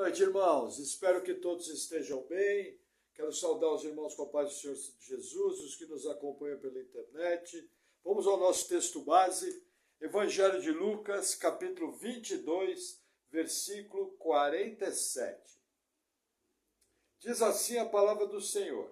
noite, irmãos. Espero que todos estejam bem. Quero saudar os irmãos com a paz do Senhor Jesus, os que nos acompanham pela internet. Vamos ao nosso texto base, Evangelho de Lucas, capítulo 22, versículo 47. Diz assim a palavra do Senhor.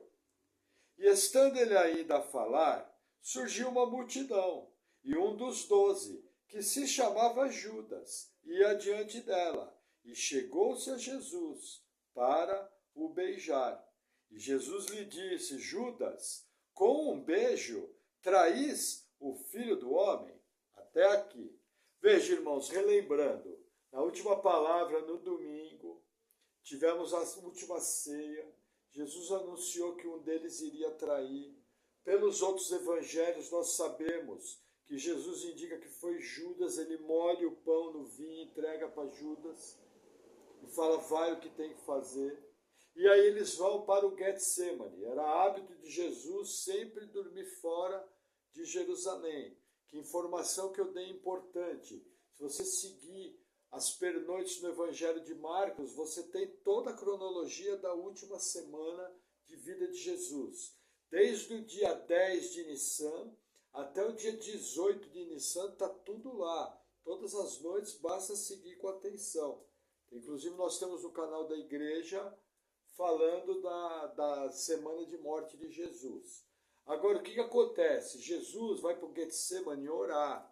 E estando ele ainda a falar, surgiu uma multidão, e um dos 12, que se chamava Judas, ia diante dela, e chegou-se a Jesus para o beijar. E Jesus lhe disse: Judas, com um beijo traís o Filho do Homem? Até aqui. Veja, irmãos, relembrando, na última palavra, no domingo, tivemos a última ceia. Jesus anunciou que um deles iria trair. Pelos outros evangelhos, nós sabemos que Jesus indica que foi Judas, ele molha o pão no vinho, entrega para Judas e fala, vai o que tem que fazer. E aí eles vão para o Getsemane. Era hábito de Jesus sempre dormir fora de Jerusalém. Que informação que eu dei importante. Se você seguir as pernoites no Evangelho de Marcos, você tem toda a cronologia da última semana de vida de Jesus. Desde o dia 10 de Nissan até o dia 18 de Nissan, está tudo lá. Todas as noites, basta seguir com atenção. Inclusive, nós temos no canal da igreja falando da semana de morte de Jesus. Agora, o que acontece? Jesus vai para o Getsemane orar,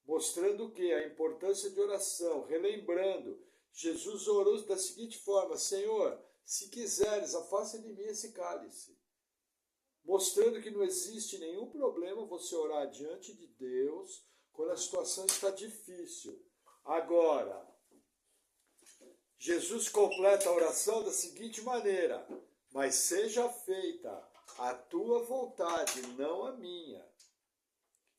mostrando o quê? A importância de oração, relembrando. Jesus orou da seguinte forma, Senhor, se quiseres, afasta de mim esse cálice. Mostrando que não existe nenhum problema você orar diante de Deus quando a situação está difícil. Agora, Jesus completa a oração da seguinte maneira, mas seja feita a tua vontade, não a minha.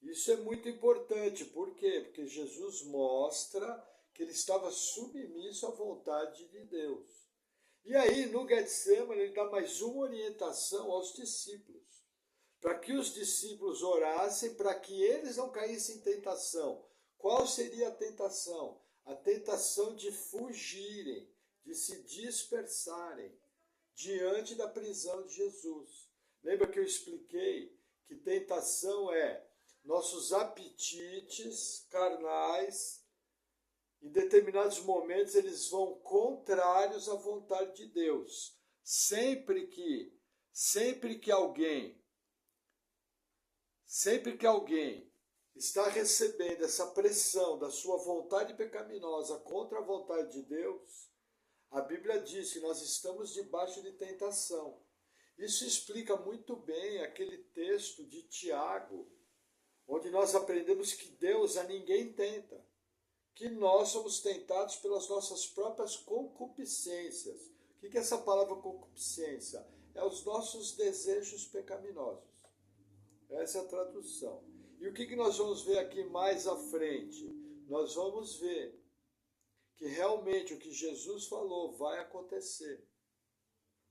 Isso é muito importante, por quê? Porque Jesus mostra que ele estava submisso à vontade de Deus. E aí, no Getsemane, ele dá mais uma orientação aos discípulos, para que os discípulos orassem, para que eles não caíssem em tentação. Qual seria a tentação? A tentação de fugirem, de se dispersarem diante da prisão de Jesus. Lembra que eu expliquei que tentação é nossos apetites carnais, em determinados momentos eles vão contrários à vontade de Deus. Sempre que alguém está recebendo essa pressão da sua vontade pecaminosa contra a vontade de Deus, a Bíblia diz que nós estamos debaixo de tentação. Isso explica muito bem aquele texto de Tiago, onde nós aprendemos que Deus a ninguém tenta, que nós somos tentados pelas nossas próprias concupiscências. O que é essa palavra concupiscência? É os nossos desejos pecaminosos. Essa é a tradução. E o que nós vamos ver aqui mais à frente? Nós vamos ver que realmente o que Jesus falou vai acontecer.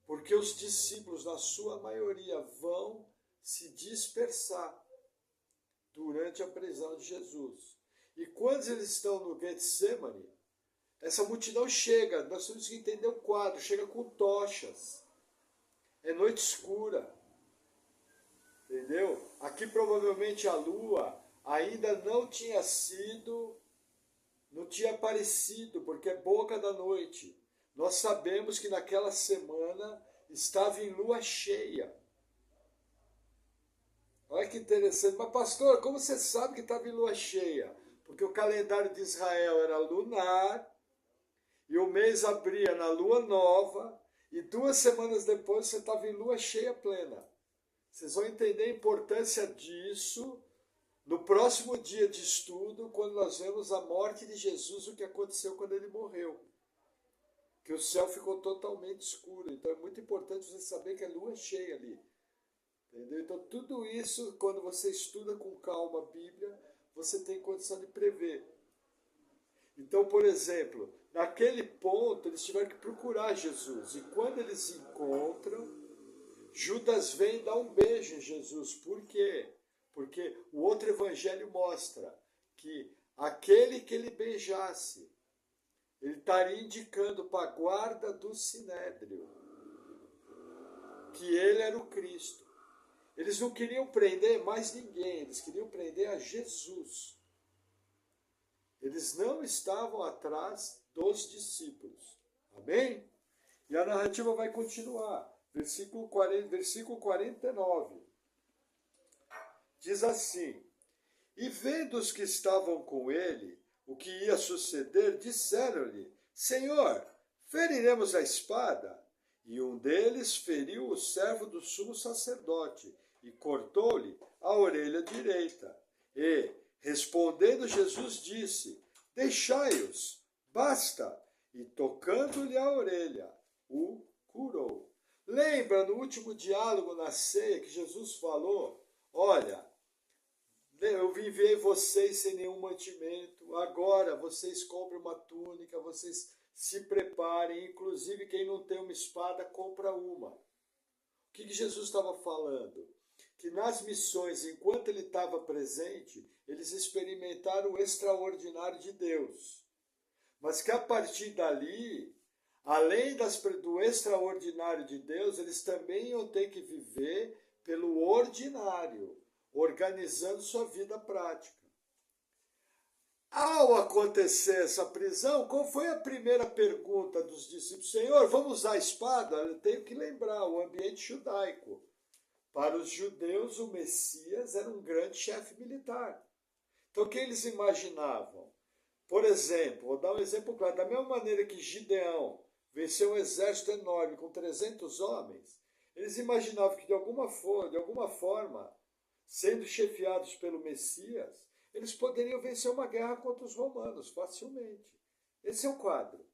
Porque os discípulos, na sua maioria, vão se dispersar durante a prisão de Jesus. E quando eles estão no Getsemane, essa multidão chega, nós temos que entender o quadro, chega com tochas. É noite escura. Entendeu? Aqui provavelmente a lua ainda não tinha aparecido, porque é boca da noite. Nós sabemos que naquela semana estava em lua cheia. Olha que interessante. Mas pastor, como você sabe que estava em lua cheia? Porque o calendário de Israel era lunar, e o mês abria na lua nova, e 2 semanas depois você estava em lua cheia plena. Vocês vão entender a importância disso no próximo dia de estudo, quando nós vemos a morte de Jesus, o que aconteceu quando ele morreu. Que o céu ficou totalmente escuro. Então é muito importante você saber que é lua cheia ali. Entendeu? Então tudo isso, quando você estuda com calma a Bíblia, você tem condição de prever. Então, por exemplo, naquele ponto eles tiveram que procurar Jesus. E quando eles encontram, Judas vem e dá um beijo em Jesus. Por quê? Porque o outro evangelho mostra que aquele que ele beijasse Ele estaria indicando para a guarda do Sinédrio que ele era o Cristo. Eles não queriam prender mais ninguém, eles queriam prender a Jesus. Eles não estavam atrás dos discípulos. Amém? E a narrativa vai continuar. Versículo 49. Diz assim: E vendo os que estavam com ele o que ia suceder, disseram-lhe: Senhor, feriremos a espada? E um deles feriu o servo do sumo sacerdote e cortou-lhe a orelha direita. E, respondendo Jesus, disse: Deixai-os, basta. E tocando-lhe a orelha, o curou. Lembra no último diálogo na ceia que Jesus falou: Olha, eu enviei vocês sem nenhum mantimento, agora vocês comprem uma túnica, vocês se preparem, inclusive quem não tem uma espada, compra uma. O que Jesus estava falando? Que nas missões, enquanto ele estava presente, eles experimentaram o extraordinário de Deus. Mas que a partir dali, além do extraordinário de Deus, eles também iam ter que viver pelo ordinário, organizando sua vida prática. Ao acontecer essa prisão, qual foi a primeira pergunta dos discípulos? Senhor, vamos usar a espada? Eu tenho que lembrar, o ambiente judaico. Para os judeus, o Messias era um grande chefe militar. Então, o que eles imaginavam? Por exemplo, vou dar um exemplo claro. Da mesma maneira que Gideão venceu um exército enorme com 300 homens, eles imaginavam que de alguma forma, sendo chefiados pelo Messias, eles poderiam vencer uma guerra contra os romanos facilmente. Esse é o quadro.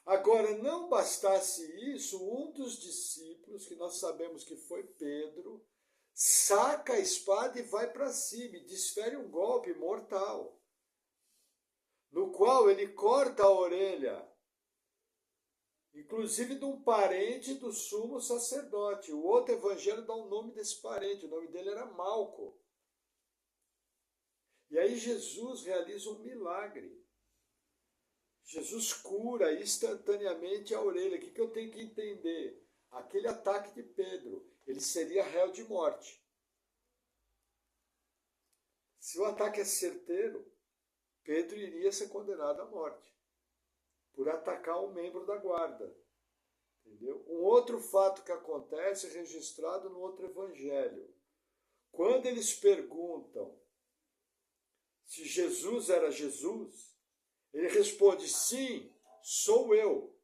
Agora, não bastasse isso, um dos discípulos, que nós sabemos que foi Pedro, saca a espada e vai para cima e desfere um golpe mortal, no qual ele corta a orelha, inclusive de um parente do sumo sacerdote. O outro evangelho dá o nome desse parente, o nome dele era Malco. E aí Jesus realiza um milagre. Jesus cura instantaneamente a orelha. O que eu tenho que entender? Aquele ataque de Pedro, ele seria réu de morte. Se o ataque é certeiro, Pedro iria ser condenado à morte por atacar um membro da guarda. Entendeu? Um outro fato que acontece, registrado no outro evangelho. Quando eles perguntam se Jesus era Jesus, ele responde: sim, sou eu.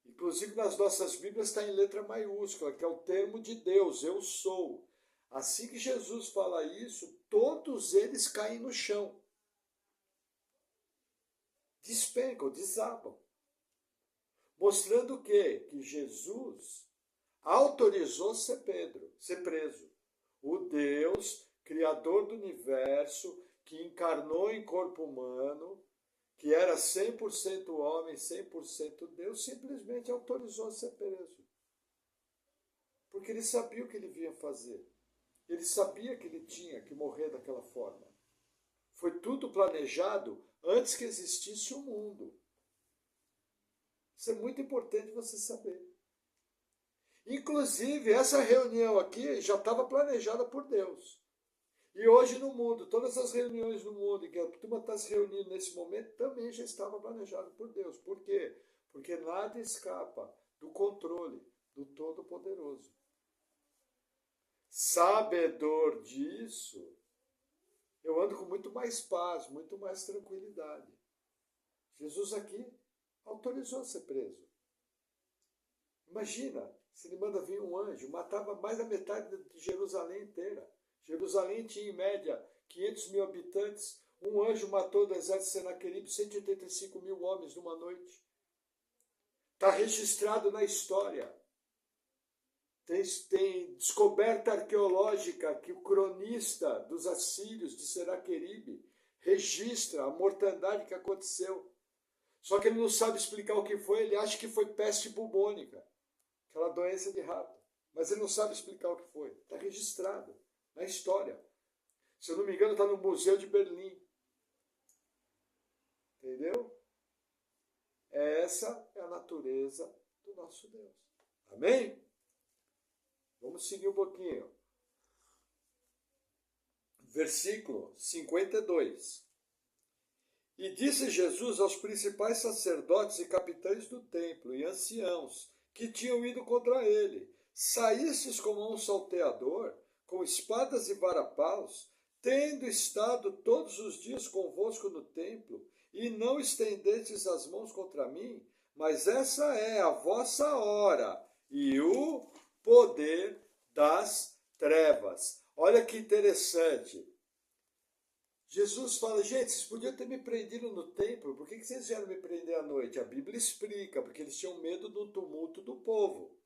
Inclusive nas nossas Bíblias está em letra maiúscula, que é o termo de Deus, eu sou. Assim que Jesus fala isso, todos eles caem no chão. Despencam, desabam. Mostrando o quê? Que Jesus autorizou ser preso. O Deus, Criador do universo, que encarnou em corpo humano, que era 100% homem, 100% Deus, simplesmente autorizou ser preso. Porque ele sabia o que ele vinha fazer. Ele sabia que ele tinha que morrer daquela forma. Foi tudo planejado antes que existisse o mundo. Isso é muito importante você saber. Inclusive, essa reunião aqui já estava planejada por Deus. E hoje no mundo, todas as reuniões no mundo em que a turma está se reunindo nesse momento, também já estava planejado por Deus. Por quê? Porque nada escapa do controle do Todo-Poderoso. Sabedor disso, eu ando com muito mais paz, muito mais tranquilidade. Jesus aqui autorizou ser preso. Imagina, se ele manda vir um anjo, matava mais da metade de Jerusalém inteira. Jerusalém tinha, em média, 500 mil habitantes. Um anjo matou do exército de Senaqueribe 185 mil homens numa noite. Está registrado na história. Tem descoberta arqueológica que o cronista dos assírios de Senaqueribe registra a mortandade que aconteceu. Só que ele não sabe explicar o que foi, ele acha que foi peste bubônica, aquela doença de rato. Mas ele não sabe explicar o que foi. Está registrado na história. Se eu não me engano, está no Museu de Berlim. Entendeu? essa é a natureza do nosso Deus. Amém? Vamos seguir um pouquinho. Versículo 52. E disse Jesus aos principais sacerdotes e capitães do templo e anciãos que tinham ido contra ele: saístes como um salteador, com espadas e varapaus, tendo estado todos os dias convosco no templo, e não estendestes as mãos contra mim, mas essa é a vossa hora e o poder das trevas. Olha que interessante. Jesus fala, gente, vocês podiam ter me prendido no templo, por que vocês vieram me prender à noite? A Bíblia explica, porque eles tinham medo do tumulto do povo.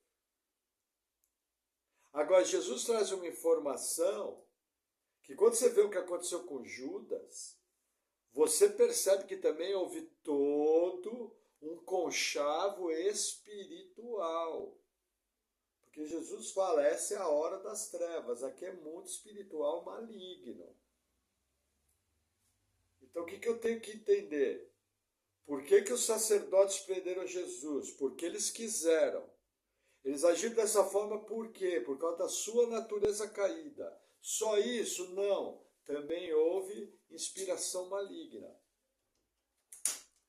Agora, Jesus traz uma informação que quando você vê o que aconteceu com Judas, você percebe que também houve todo um conchavo espiritual. Porque Jesus fala, essa é a hora das trevas, aqui é mundo espiritual maligno. Então o que eu tenho que entender? Por que os sacerdotes prenderam Jesus? Porque eles quiseram. Eles agiram dessa forma por quê? Por causa da sua natureza caída. Só isso? Não. Também houve inspiração maligna.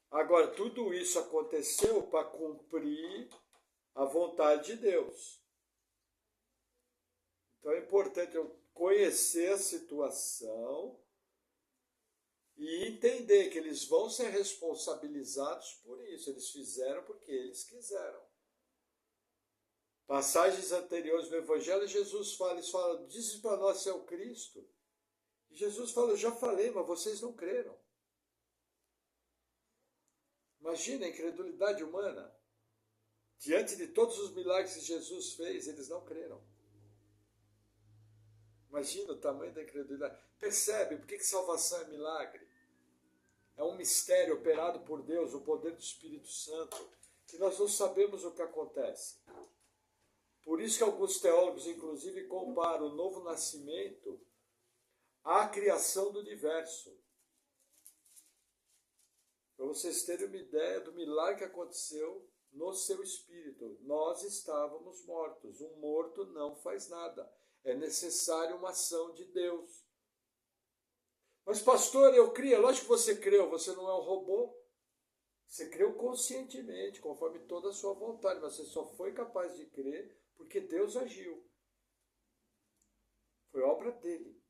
Agora, tudo isso aconteceu para cumprir a vontade de Deus. Então é importante eu conhecer a situação e entender que eles vão ser responsabilizados por isso. Eles fizeram porque eles quiseram. Passagens anteriores no Evangelho, Jesus fala, eles falam, diz para nós se é o Cristo. E Jesus fala, eu já falei, mas vocês não creram. Imagina a incredulidade humana. Diante de todos os milagres que Jesus fez, eles não creram. Imagina o tamanho da incredulidade. Percebe por que salvação é milagre? É um mistério operado por Deus, o poder do Espírito Santo, que nós não sabemos o que acontece. Por isso que alguns teólogos, inclusive, comparam o novo nascimento à criação do universo. Para vocês terem uma ideia do milagre que aconteceu no seu espírito. Nós estávamos mortos. Um morto não faz nada. É necessário uma ação de Deus. Mas, pastor, eu creio. Lógico que você creu. Você não é um robô. Você creu conscientemente, conforme toda a sua vontade. Mas você só foi capaz de crer porque Deus agiu. Foi obra dele.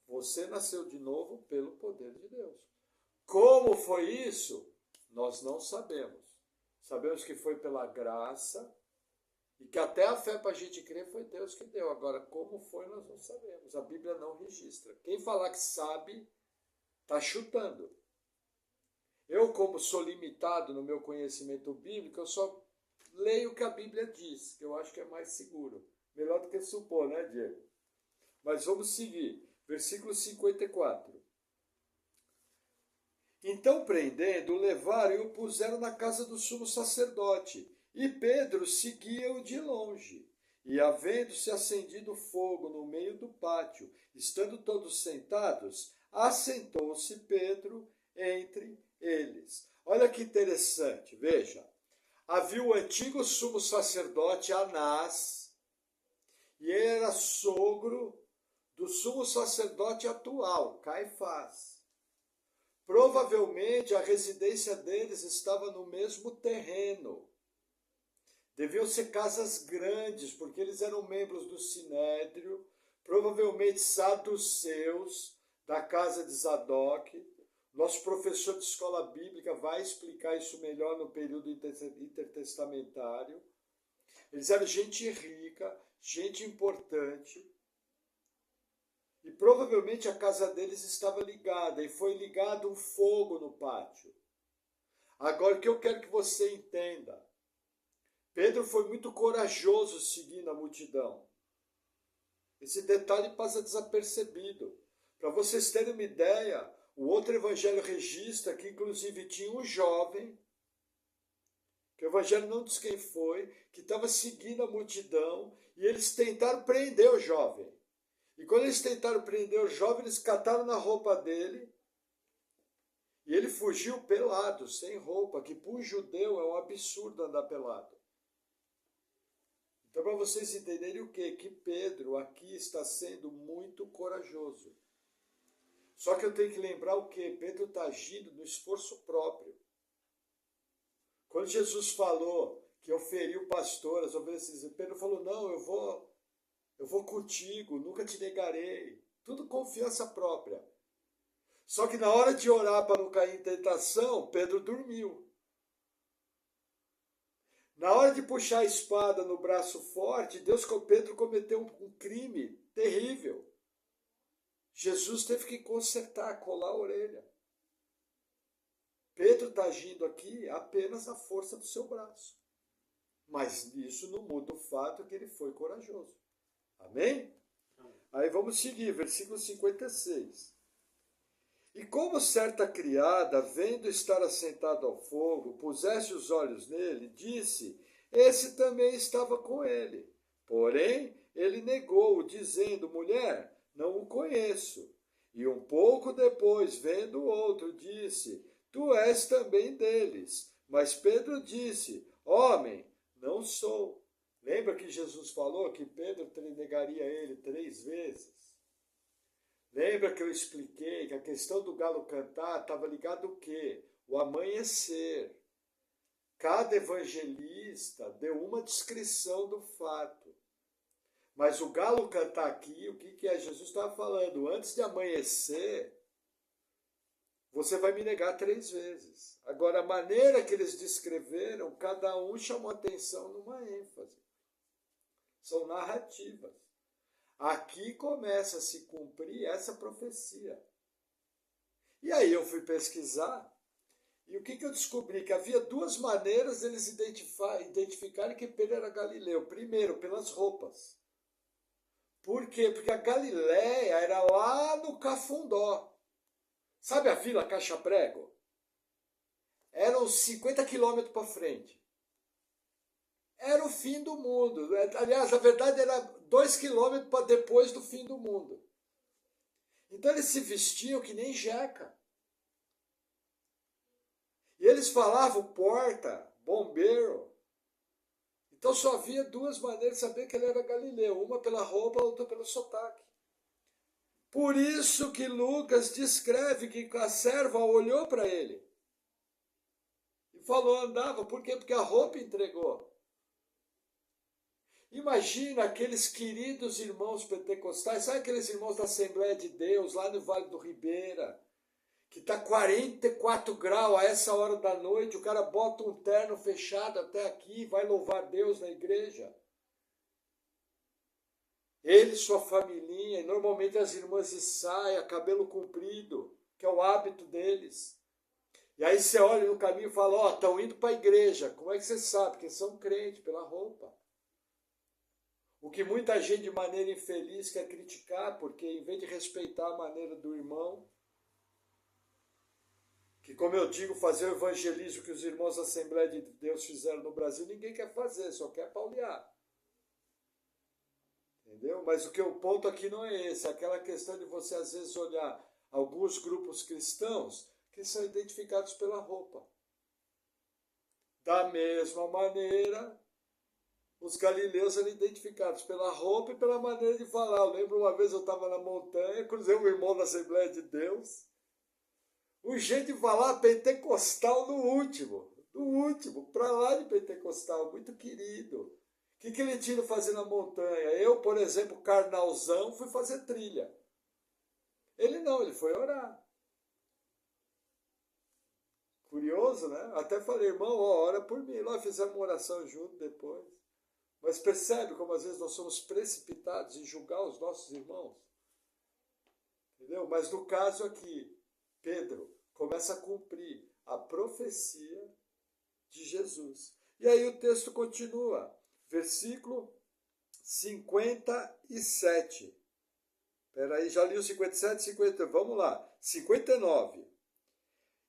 Você nasceu de novo pelo poder de Deus. Como foi isso? Nós não sabemos. Sabemos que foi pela graça e que até a fé para a gente crer foi Deus que deu. Agora, como foi, nós não sabemos. A Bíblia não registra. Quem falar que sabe, está chutando. Eu, como sou limitado no meu conhecimento bíblico, eu só leio o que a Bíblia diz, que eu acho que é mais seguro. Melhor do que supor, né, Diego? Mas vamos seguir. Versículo 54. Então, prendendo, o levaram e o puseram na casa do sumo sacerdote. E Pedro seguia-o de longe. E, havendo-se acendido fogo no meio do pátio, estando todos sentados, assentou-se Pedro entre eles. Olha que interessante, veja. Havia o antigo sumo sacerdote Anás, e ele era sogro do sumo sacerdote atual, Caifás. Provavelmente a residência deles estava no mesmo terreno. Deviam ser casas grandes, porque eles eram membros do Sinédrio, provavelmente saduceus, da casa de Zadok. Nosso professor de escola bíblica vai explicar isso melhor no período intertestamentário. Eles eram gente rica, gente importante. E provavelmente a casa deles estava ligada, e foi ligado um fogo no pátio. Agora, o que eu quero que você entenda. Pedro foi muito corajoso seguindo a multidão. Esse detalhe passa desapercebido. Para vocês terem uma ideia, o outro evangelho registra que inclusive tinha um jovem, que o evangelho não diz quem foi, que estava seguindo a multidão, e eles tentaram prender o jovem. E quando eles tentaram prender o jovem, eles cataram na roupa dele E ele fugiu pelado, sem roupa, que para o judeu é um absurdo andar pelado. Então, para vocês entenderem o quê? Que Pedro aqui está sendo muito corajoso. Só que eu tenho que lembrar o quê? Pedro está agindo no esforço próprio. Quando Jesus falou que eu feri o pastor, as ovelhas, Pedro falou, não, eu vou contigo, nunca te negarei. Tudo confiança própria. Só que na hora de orar para não cair em tentação, Pedro dormiu. Na hora de puxar a espada no braço forte, Pedro cometeu um crime terrível. Jesus teve que consertar, colar a orelha. Pedro está agindo aqui apenas à força do seu braço. Mas isso não muda o fato que ele foi corajoso. Amém? Aí vamos seguir, versículo 56. E como certa criada, vendo estar assentado ao fogo, pusesse os olhos nele, disse, esse também estava com ele. Porém, ele negou, dizendo, mulher, não o conheço. E um pouco depois, vendo o outro, disse, tu és também deles. Mas Pedro disse, homem, não sou. Lembra que Jesus falou que Pedro negaria ele 3 vezes? Lembra que eu expliquei que a questão do galo cantar estava ligado ao quê? O amanhecer. Cada evangelista deu uma descrição do fato. Mas o galo cantar aqui, o que é? Jesus estava falando, antes de amanhecer, você vai me negar 3 vezes. Agora, a maneira que eles descreveram, cada um chamou atenção numa ênfase. São narrativas. Aqui começa a se cumprir essa profecia. E aí eu fui pesquisar, e o que eu descobri? Que havia 2 maneiras deles identificarem que Pedro era galileu. Primeiro, pelas roupas. Por quê? Porque a Galileia era lá no Cafundó. Sabe a Vila Caixa Prego? Eram 50 quilômetros para frente. Era o fim do mundo. Aliás, na verdade, era 2 quilômetros para depois do fim do mundo. Então eles se vestiam que nem jeca. E eles falavam porta, bombeiro. Então só havia 2 maneiras de saber que ele era galileu. Uma pela roupa, outra pelo sotaque. Por isso que Lucas descreve que a serva olhou para ele. E falou, andava. Por quê? Porque a roupa entregou. Imagina aqueles queridos irmãos pentecostais, sabe aqueles irmãos da Assembleia de Deus, lá no Vale do Ribeira, que está 44 graus a essa hora da noite, o cara bota um terno fechado até aqui, vai louvar Deus na igreja. Ele, sua familhinha, e normalmente as irmãs de saia, cabelo comprido, que é o hábito deles. E aí você olha no caminho e fala, ó, estão indo para a igreja. Como é que você sabe? Porque são crentes, pela roupa. O que muita gente de maneira infeliz quer criticar, porque em vez de respeitar a maneira do irmão, que como eu digo, fazer o evangelismo que os irmãos da Assembleia de Deus fizeram no Brasil, ninguém quer fazer, só quer paulear. Entendeu? Mas o ponto aqui não é esse, é aquela questão de você às vezes olhar alguns grupos cristãos que são identificados pela roupa. Da mesma maneira, os galileus eram identificados pela roupa e pela maneira de falar. Eu lembro uma vez eu estava na montanha, cruzei um irmão da Assembleia de Deus. O jeito de falar pentecostal no último, para lá de pentecostal, muito querido. O que ele tinha de fazer na montanha? Eu, por exemplo, carnalzão, fui fazer trilha. Ele não, ele foi orar. Curioso, né? Até falei, irmão, ó, ora por mim. Lá fizemos uma oração junto depois. Mas percebe como às vezes nós somos precipitados em julgar os nossos irmãos? Entendeu? Mas no caso aqui, Pedro começa a cumprir a profecia de Jesus. E aí o texto continua, versículo 57. Espera aí, já li o 57, 50, vamos lá. 59.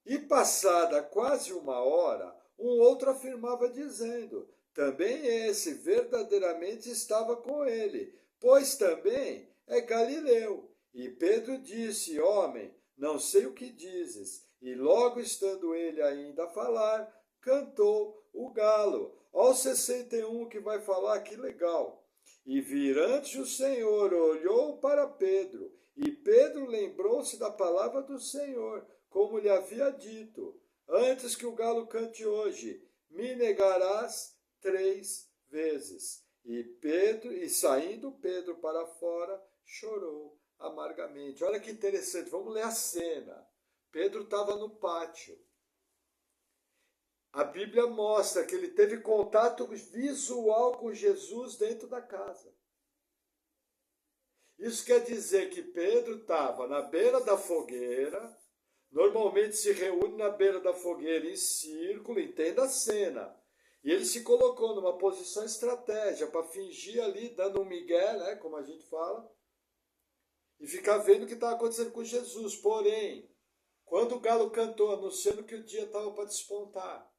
E passada quase 1 hora, um outro afirmava dizendo, também esse verdadeiramente estava com ele, pois também é galileu. E Pedro disse, homem, não sei o que dizes. E logo estando ele ainda a falar, cantou o galo. Ó, o 61 que vai falar, que legal. E virante o Senhor olhou para Pedro, e Pedro lembrou-se da palavra do Senhor, como lhe havia dito: antes que o galo cante hoje, me negarás 3 vezes. E saindo Pedro para fora, chorou amargamente. Olha que interessante, vamos ler a cena. Pedro estava no pátio. A Bíblia mostra que ele teve contato visual com Jesus dentro da casa. Isso quer dizer que Pedro estava na beira da fogueira, normalmente se reúne na beira da fogueira em círculo, entenda a cena. E ele se colocou numa posição estratégica para fingir ali, dando um migué, né, como a gente fala, e ficar vendo o que estava acontecendo com Jesus. Porém, quando o galo cantou, anunciando que o dia estava para despontar,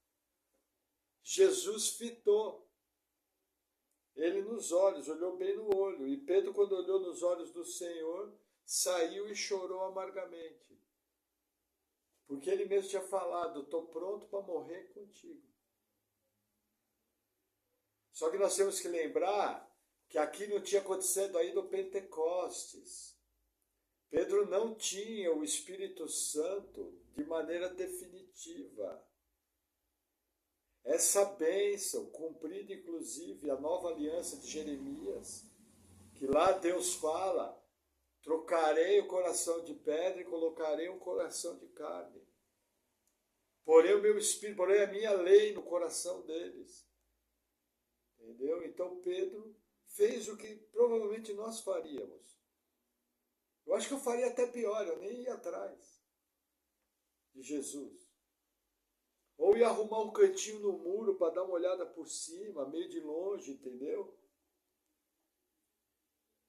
Jesus fitou ele nos olhos, olhou bem no olho. E Pedro, quando olhou nos olhos do Senhor, saiu e chorou amargamente. Porque ele mesmo tinha falado: estou pronto para morrer contigo. Só que nós temos que lembrar que aqui não tinha acontecido ainda o Pentecostes. Pedro não tinha o Espírito Santo de maneira definitiva. Essa bênção, cumprida inclusive a nova aliança de Jeremias, que lá Deus fala: trocarei o coração de pedra e colocarei um coração de carne. Porém o meu Espírito, porém a minha lei no coração deles. Entendeu? Então Pedro fez o que provavelmente nós faríamos. Eu acho que eu faria até pior, eu nem ia atrás de Jesus. Ou ia arrumar um cantinho no muro para dar uma olhada por cima, meio de longe, entendeu?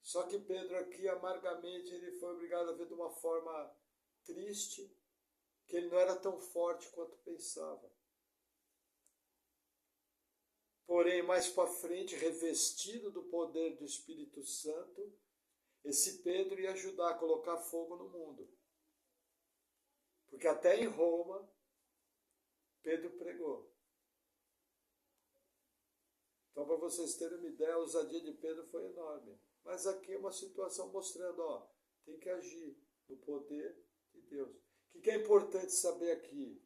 Só que Pedro aqui, amargamente, ele foi obrigado a ver de uma forma triste, que ele não era tão forte quanto pensava. Porém, mais para frente, revestido do poder do Espírito Santo, esse Pedro ia ajudar a colocar fogo no mundo. Porque até em Roma, Pedro pregou. Então, para vocês terem uma ideia, a ousadia de Pedro foi enorme. Mas aqui é uma situação mostrando, ó, tem que agir no poder de Deus. O que é importante saber aqui?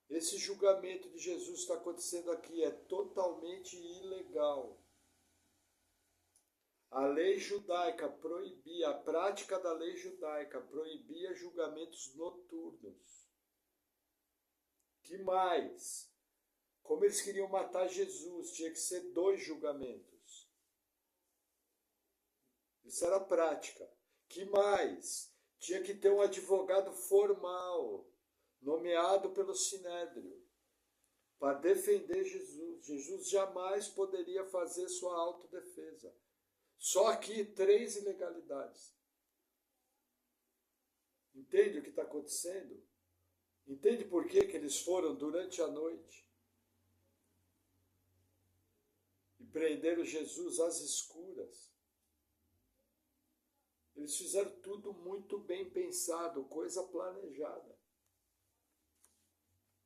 Esse julgamento de Jesus que está acontecendo aqui é totalmente ilegal. A lei judaica proibia, a prática da lei judaica proibia julgamentos noturnos. Que mais? Como eles queriam matar Jesus, tinha que ser 2 julgamentos. Isso era a prática. Que mais? Tinha que ter um advogado formal, nomeado pelo Sinédrio, para defender Jesus. Jesus jamais poderia fazer sua autodefesa. Só aqui 3 ilegalidades. Entende o que está acontecendo? Entende por que eles foram durante a noite e prenderam Jesus às escuras? Eles fizeram tudo muito bem pensado, coisa planejada.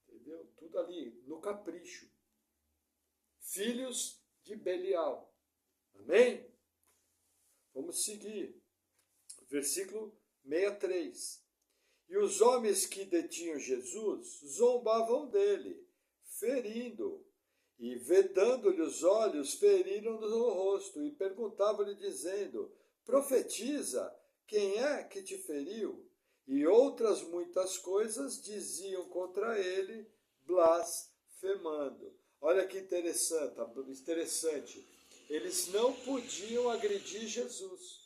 Entendeu? Tudo ali, no capricho. Filhos de Belial. Amém? Vamos seguir. Versículo 63. E os homens que detinham Jesus zombavam dele, ferindo, e vedando-lhe os olhos, feriram-no no rosto, e perguntavam-lhe, dizendo: profetiza, quem é que te feriu? E outras muitas coisas diziam contra ele, blasfemando. Olha que interessante. Eles não podiam agredir Jesus.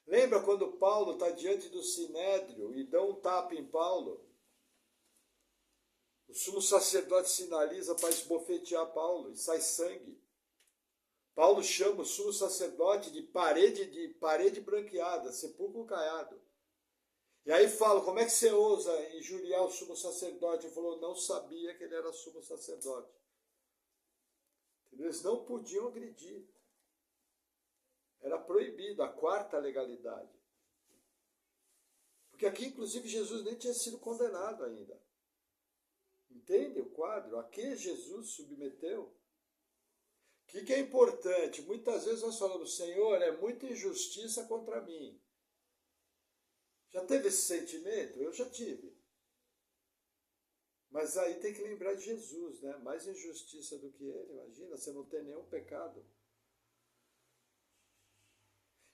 Lembra quando Paulo está diante do Sinédrio e dão um tapa em Paulo? O sumo sacerdote sinaliza para esbofetear Paulo e sai sangue. Paulo chama o sumo sacerdote de parede branqueada, sepulcro caiado. E aí fala: como é que você ousa injuriar o sumo sacerdote? Ele falou: não sabia que ele era sumo sacerdote. Eles não podiam agredir. Era proibido, a 4ª legalidade. Porque aqui, inclusive, Jesus nem tinha sido condenado ainda. Entende o quadro? A que Jesus submeteu? O que é importante? Muitas vezes nós falamos, Senhor, é muita injustiça contra mim. Já teve esse sentimento? Eu já tive. Mas aí tem que lembrar de Jesus, né? Mais injustiça do que ele, imagina, você não tem nenhum pecado.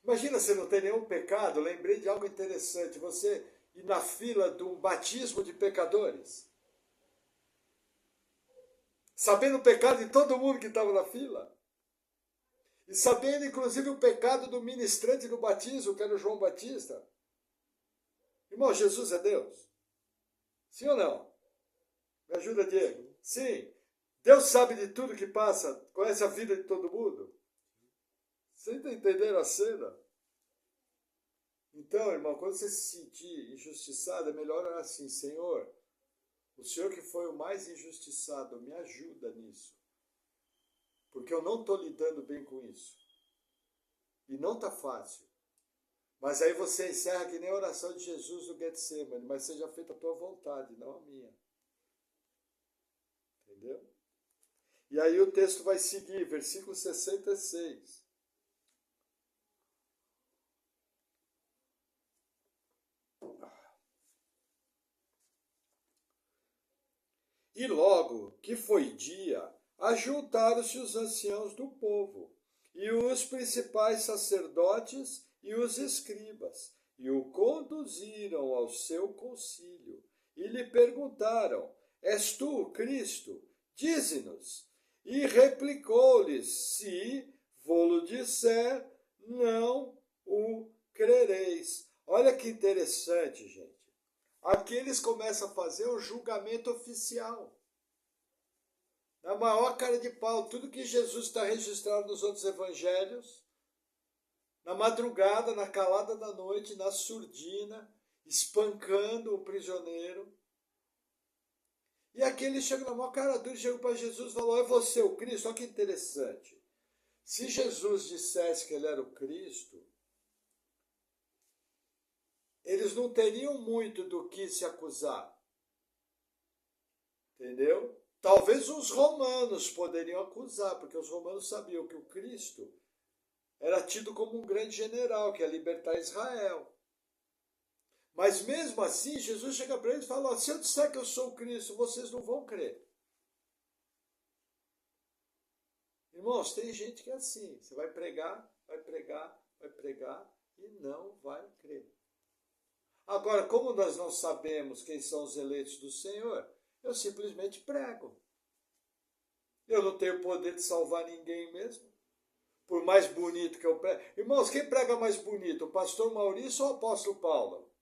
Imagina, você não tem nenhum pecado, lembrei de algo interessante, você ir na fila de um batismo de pecadores, sabendo o pecado de todo mundo que estava na fila, e sabendo inclusive o pecado do ministrante do batismo, que era o João Batista. Irmão, Jesus é Deus? Sim ou não? Me ajuda, Diego? Sim. Deus sabe de tudo que passa, conhece a vida de todo mundo. Você está entendendo a cena? Então, irmão, quando você se sentir injustiçado, é melhor orar assim, Senhor, o Senhor que foi o mais injustiçado, me ajuda nisso. Porque eu não estou lidando bem com isso. E não está fácil. Mas aí você encerra que nem a oração de Jesus no Getsemane, mas seja feita a tua vontade, não a minha. Entendeu? E aí o texto vai seguir, versículo 66. E logo que foi dia, ajuntaram-se os anciãos do povo, e os principais sacerdotes e os escribas, e o conduziram ao seu concílio, e lhe perguntaram, és tu o Cristo? Dize-nos. E replicou-lhes, se vô-lo disser, não o crereis. Olha que interessante, gente. Aqui eles começam a fazer o julgamento oficial. Na maior cara de pau, tudo que Jesus está registrado nos outros evangelhos, na madrugada, na calada da noite, na surdina, espancando o prisioneiro. E aqui eles chegam na maior cara dura, chegam para Jesus e falam, é você o Cristo? Olha que interessante. Se Jesus dissesse que ele era o Cristo, eles não teriam muito do que se acusar. Entendeu? Talvez os romanos poderiam acusar, porque os romanos sabiam que o Cristo era tido como um grande general, que ia libertar Israel. Mas mesmo assim, Jesus chega para eles e fala, se eu disser que eu sou o Cristo, vocês não vão crer. Irmãos, tem gente que é assim, você vai pregar, vai pregar, vai pregar e não vai crer. Agora, como nós não sabemos quem são os eleitos do Senhor, eu simplesmente prego. Eu não tenho poder de salvar ninguém mesmo. Por mais bonito que eu prego. Irmãos, quem prega mais bonito? O pastor Maurício ou o apóstolo Paulo?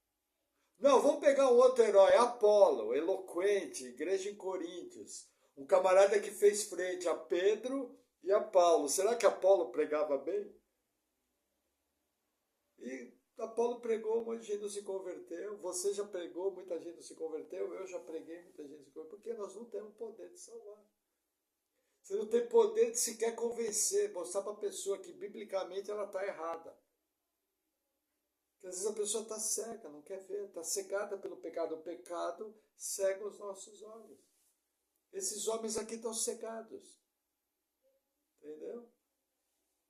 Não, vamos pegar um outro herói, Apolo, eloquente, igreja em Coríntios. Um camarada que fez frente a Pedro e a Paulo. Será que Apolo pregava bem? E Apolo pregou, muita gente não se converteu. Você já pregou, muita gente não se converteu. Eu já preguei, muita gente não se converteu. Porque nós não temos poder de salvar. Você não tem poder de sequer convencer, mostrar para a pessoa que biblicamente ela está errada. Porque às vezes a pessoa está cega, não quer ver, está cegada pelo pecado. O pecado cega os nossos olhos. Esses homens aqui estão cegados. Entendeu?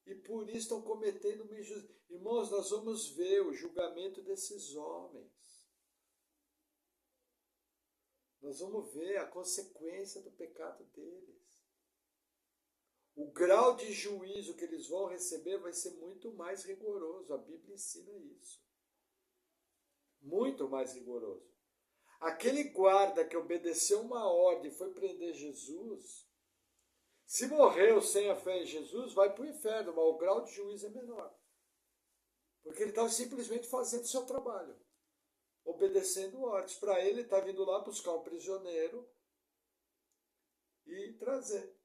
E por isso estão cometendo uma injustiça. Irmãos, nós vamos ver o julgamento desses homens. Nós vamos ver a consequência do pecado deles. O grau de juízo que eles vão receber vai ser muito mais rigoroso. A Bíblia ensina isso. Muito mais rigoroso. Aquele guarda que obedeceu uma ordem e foi prender Jesus, se morreu sem a fé em Jesus, vai para o inferno, mas o grau de juízo é menor. Porque ele estava simplesmente fazendo o seu trabalho, obedecendo ordens. Para ele, está vindo lá buscar um prisioneiro e trazer.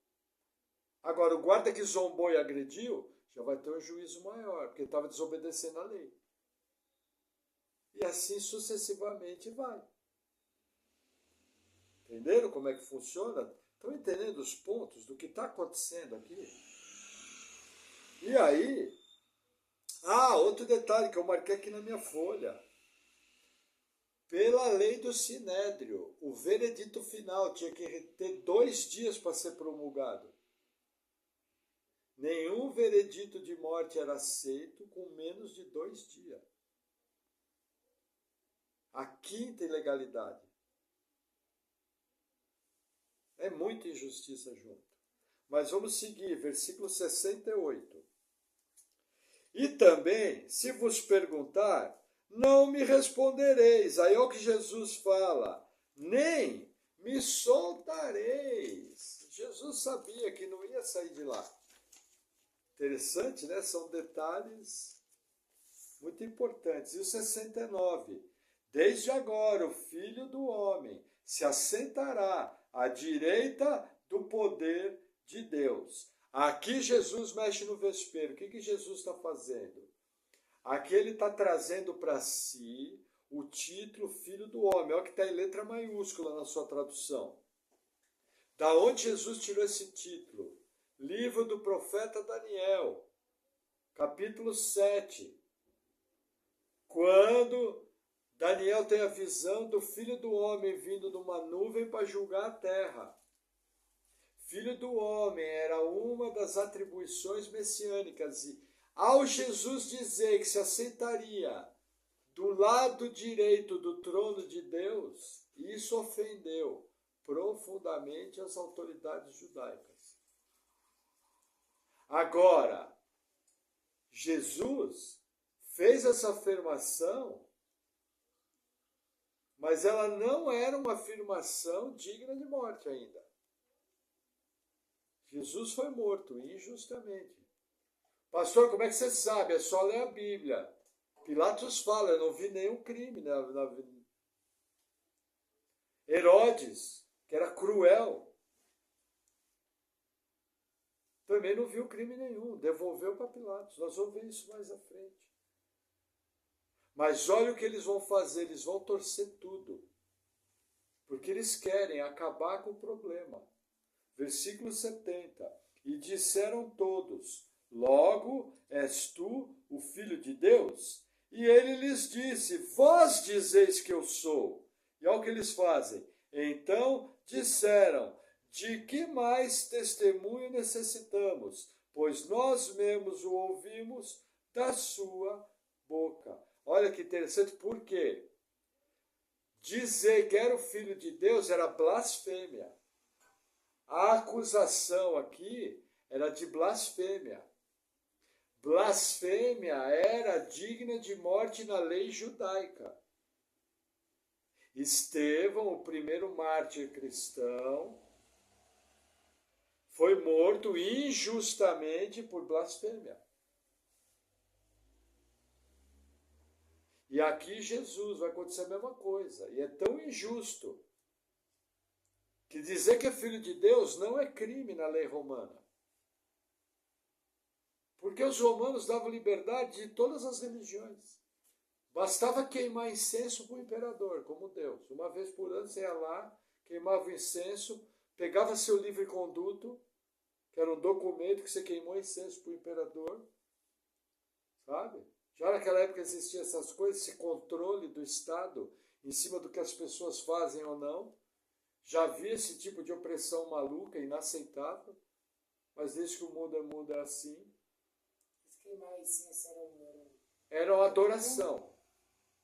Agora, o guarda que zombou e agrediu, já vai ter um juízo maior, porque ele estava desobedecendo a lei. E assim sucessivamente vai. Entenderam como é que funciona? Estão entendendo os pontos do que está acontecendo aqui? E aí, outro detalhe que eu marquei aqui na minha folha. Pela lei do Sinédrio, o veredito final tinha que ter 2 dias para ser promulgado. Nenhum veredito de morte era aceito com menos de 2 dias. A quinta ilegalidade. É muita injustiça junto. Mas vamos seguir, versículo 68. E também, se vos perguntar, não me respondereis. Aí é o que Jesus fala. Nem me soltareis. Jesus sabia que não ia sair de lá. Interessante, né? São detalhes muito importantes. E o 69. Desde agora o Filho do Homem se assentará à direita do poder de Deus. Aqui Jesus mexe no vespeiro. O que Jesus está fazendo? Aqui ele está trazendo para si o título Filho do Homem. Olha que está em letra maiúscula na sua tradução. Da onde Jesus tirou esse título? Livro do profeta Daniel, capítulo 7. Quando Daniel tem a visão do Filho do Homem vindo de uma nuvem para julgar a terra. Filho do Homem era uma das atribuições messiânicas. E ao Jesus dizer que se assentaria do lado direito do trono de Deus, isso ofendeu profundamente as autoridades judaicas. Agora, Jesus fez essa afirmação, mas ela não era uma afirmação digna de morte ainda. Jesus foi morto injustamente. Pastor, como é que você sabe? É só ler a Bíblia. Pilatos fala, eu não vi nenhum crime na Herodes, que era cruel, também não viu crime nenhum, devolveu para Pilatos. Nós vamos ver isso mais à frente. Mas olha o que eles vão fazer, eles vão torcer tudo. Porque eles querem acabar com o problema. Versículo 70. E disseram todos, logo és tu o Filho de Deus? E ele lhes disse, vós dizeis que eu sou. E olha o que eles fazem. Então disseram, de que mais testemunho necessitamos? Pois nós mesmos o ouvimos da sua boca. Olha que interessante, por quê? Dizer que era o Filho de Deus era blasfêmia. A acusação aqui era de blasfêmia. Blasfêmia era digna de morte na lei judaica. Estevão, o primeiro mártir cristão, foi morto injustamente por blasfêmia. E aqui Jesus vai acontecer a mesma coisa. E é tão injusto que dizer que é filho de Deus não é crime na lei romana. Porque os romanos davam liberdade de todas as religiões. Bastava queimar incenso para o imperador, como Deus. Uma vez por ano você ia lá, queimava o incenso, pegava seu livre-conduto, que era um documento que você queimou incenso para o imperador, sabe? Já naquela época existiam essas coisas, esse controle do Estado em cima do que as pessoas fazem ou não. Já havia esse tipo de opressão maluca, inaceitável, mas desde que o mundo é assim. Queimar incenso era uma adoração.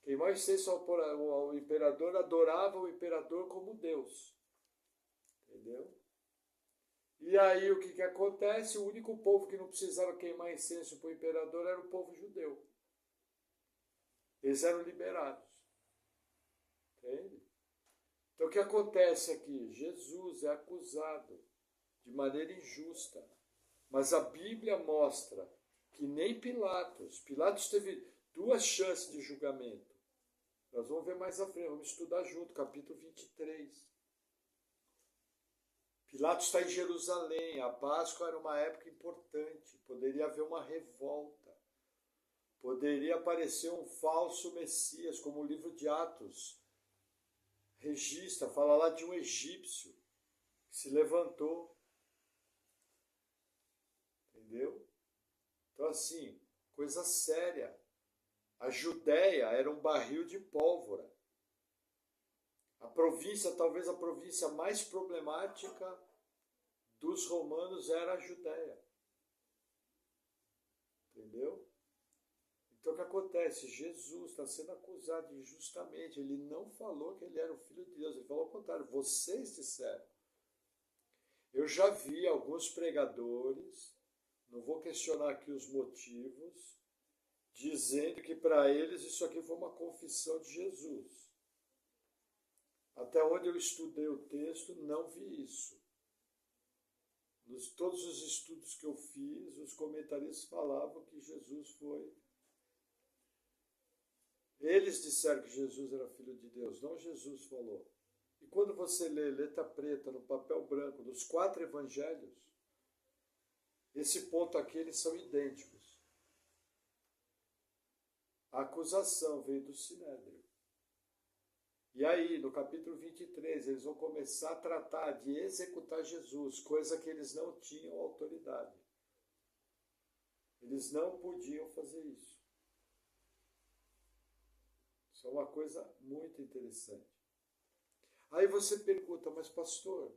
Queimar incenso ao imperador, adorava o imperador como Deus. Entendeu? E aí o que acontece? O único povo que não precisava queimar incenso para o imperador era o povo judeu. Eles eram liberados. Entende? Então o que acontece aqui? Jesus é acusado de maneira injusta. Mas a Bíblia mostra que nem Pilatos teve 2 chances de julgamento. Nós vamos ver mais à frente, vamos estudar junto, capítulo 23. Pilatos está em Jerusalém, a Páscoa era uma época importante, poderia haver uma revolta, poderia aparecer um falso Messias, como o livro de Atos registra, fala lá de um egípcio que se levantou. Entendeu? Então assim, coisa séria. A Judéia era um barril de pólvora. A província, talvez a província mais problemática dos romanos era a Judéia. Entendeu? Então o que acontece? Jesus está sendo acusado injustamente. Ele não falou que ele era o Filho de Deus. Ele falou ao contrário. Vocês disseram. Eu já vi alguns pregadores, não vou questionar aqui os motivos, dizendo que para eles isso aqui foi uma confissão de Jesus. Até onde eu estudei o texto, não vi isso. Todos os estudos que eu fiz, os comentaristas falavam que Jesus foi. Eles disseram que Jesus era Filho de Deus, não Jesus falou. E quando você lê letra preta no papel branco dos 4 evangelhos, esse ponto aqui eles são idênticos. A acusação veio do Sinédrio. E aí, no capítulo 23, eles vão começar a tratar de executar Jesus, coisa que eles não tinham autoridade. Eles não podiam fazer isso. Isso é uma coisa muito interessante. Aí você pergunta, mas pastor,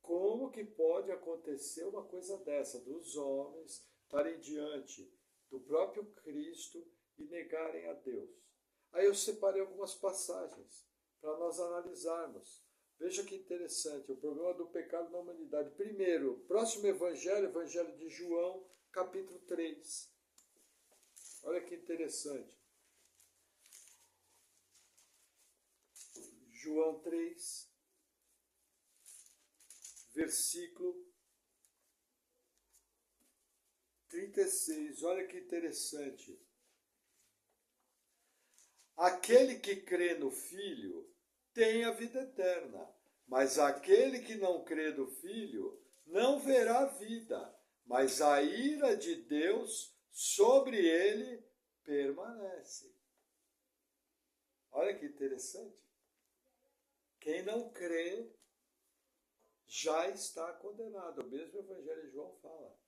como que pode acontecer uma coisa dessa, dos homens estarem diante do próprio Cristo e negarem a Deus? Aí eu separei algumas passagens para nós analisarmos. Veja que interessante, o problema do pecado na humanidade. Primeiro, próximo evangelho, evangelho de João, capítulo 3. Olha que interessante. João 3, versículo 36. Olha que interessante. Aquele que crê no Filho tem a vida eterna, mas aquele que não crê no Filho não verá a vida, mas a ira de Deus sobre ele permanece. Olha que interessante. Quem não crê já está condenado. O mesmo Evangelho de João fala.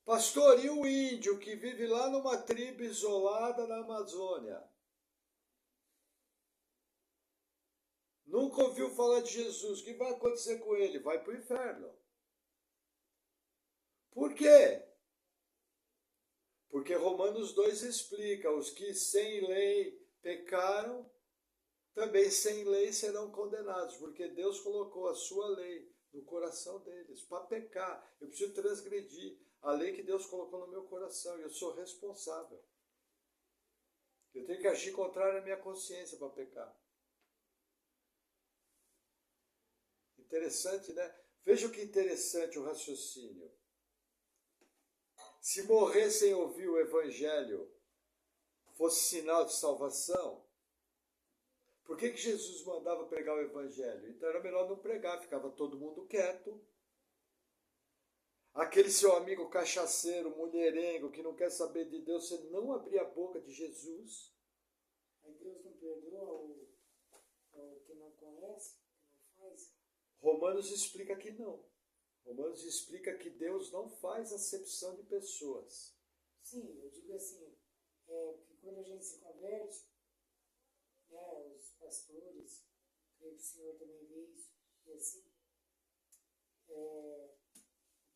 Pastor, e o índio que vive lá numa tribo isolada na Amazônia? Nunca ouviu falar de Jesus. O que vai acontecer com ele? Vai para o inferno. Por quê? Porque Romanos 2 explica, os que sem lei pecaram, também sem lei serão condenados, porque Deus colocou a sua lei no coração deles, para pecar. Eu preciso transgredir a lei que Deus colocou no meu coração, e eu sou responsável. Eu tenho que agir contrário à minha consciência para pecar. Interessante, né? Veja que interessante o raciocínio. Se morrer sem ouvir o Evangelho fosse sinal de salvação, por que Jesus mandava pregar o Evangelho? Então era melhor não pregar, ficava todo mundo quieto. Aquele seu amigo cachaceiro, mulherengo, que não quer saber de Deus, você não abrir a boca de Jesus. Aí Deus não perdoa o que não conhece, que não faz? Romanos explica que não. Romanos explica que Deus não faz acepção de pessoas. Sim, eu digo assim, que quando a gente se converte, né, os pastores, creio que o Senhor também vê isso, e assim, o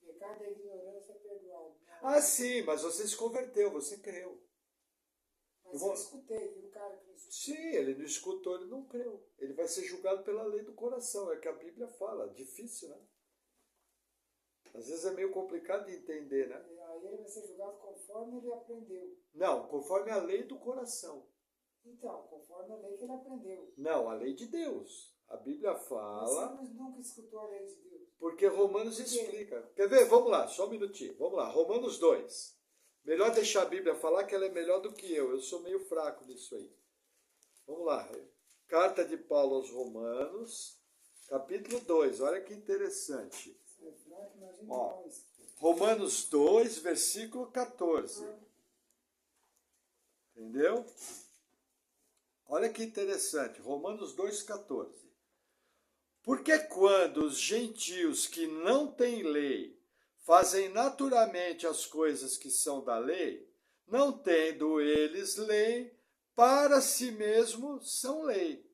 pecado da ignorância é perdoado. Ah, sim, mas você se converteu, você creu. Mas eu escutei, viu, cara? Que Sim, ele não escutou, ele não creu. Ele vai ser julgado pela lei do coração, é que a Bíblia fala. Difícil, né? Às vezes é meio complicado de entender, né? Aí ele vai ser julgado conforme ele aprendeu. Não, conforme a lei do coração. Então, conforme a lei que ele aprendeu. Não, a lei de Deus. A Bíblia fala... Você nunca escutou a lei de Deus. Porque Romanos explica. Quer ver? Vamos lá, só um minutinho. Vamos lá, Romanos 2. Melhor deixar a Bíblia falar que ela é melhor do que eu. Eu sou meio fraco nisso aí. Vamos lá. Carta de Paulo aos Romanos, capítulo 2. Olha que interessante. Ó, Romanos 2, versículo 14. Entendeu? Olha que interessante. Romanos 2, 14. Porque quando os gentios que não têm lei fazem naturalmente as coisas que são da lei, não tendo eles lei, para si mesmos são lei,